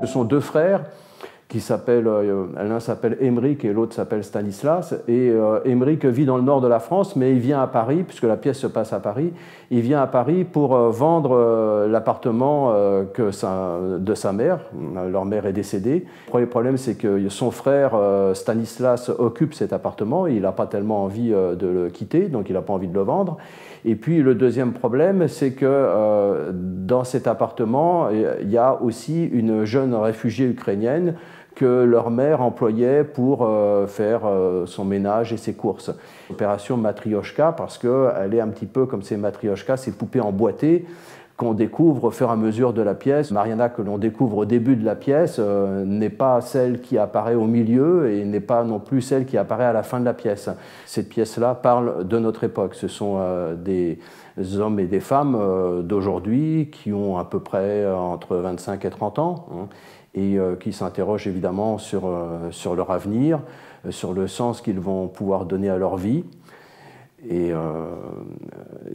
Ce sont deux frères qui s'appellent, l'un s'appelle Aymeric et l'autre s'appelle Stanislas. Et Aymeric vit dans le nord de la France, mais il vient à Paris, puisque la pièce se passe à Paris. Il vient à Paris pour vendre l'appartement de sa mère. Leur mère est décédée. Le premier problème, c'est que son frère Stanislas occupe cet appartement. Il n'a pas tellement envie de le quitter, donc il n'a pas envie de le vendre. Et puis le deuxième problème, c'est que dans cet appartement, il y a aussi une jeune réfugiée ukrainienne que leur mère employait pour faire son ménage et ses courses. Opération Matrioshka, parce qu'elle est un petit peu comme ces Matrioshka, ces poupées emboîtées qu'on découvre au fur et à mesure de la pièce. Mariana, que l'on découvre au début de la pièce, n'est pas celle qui apparaît au milieu et n'est pas non plus celle qui apparaît à la fin de la pièce. Cette pièce-là parle de notre époque. Ce sont des hommes et des femmes d'aujourd'hui qui ont à peu près entre 25 et 30 ans, hein, et qui s'interrogent évidemment sur leur avenir, sur le sens qu'ils vont pouvoir donner à leur vie. Et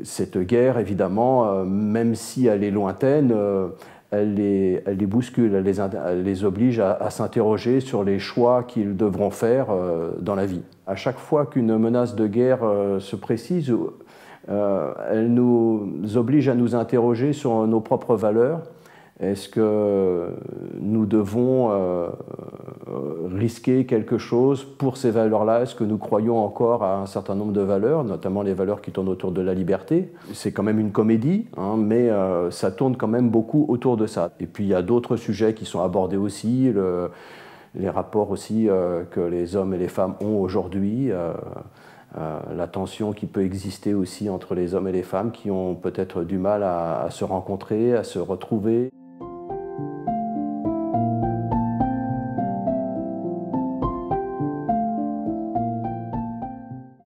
cette guerre, évidemment, même si elle est lointaine, elle les bouscule, elle les oblige à s'interroger sur les choix qu'ils devront faire dans la vie. À chaque fois qu'une menace de guerre se précise, elle nous oblige à nous interroger sur nos propres valeurs. Est-ce que nous devons risquer quelque chose pour ces valeurs-là? Est-ce que nous croyons encore à un certain nombre de valeurs, notamment les valeurs qui tournent autour de la liberté? C'est quand même une comédie, hein, mais ça tourne quand même beaucoup autour de ça. Et puis il y a d'autres sujets qui sont abordés aussi, les rapports aussi que les hommes et les femmes ont aujourd'hui, la tension qui peut exister aussi entre les hommes et les femmes qui ont peut-être du mal à se rencontrer, à se retrouver.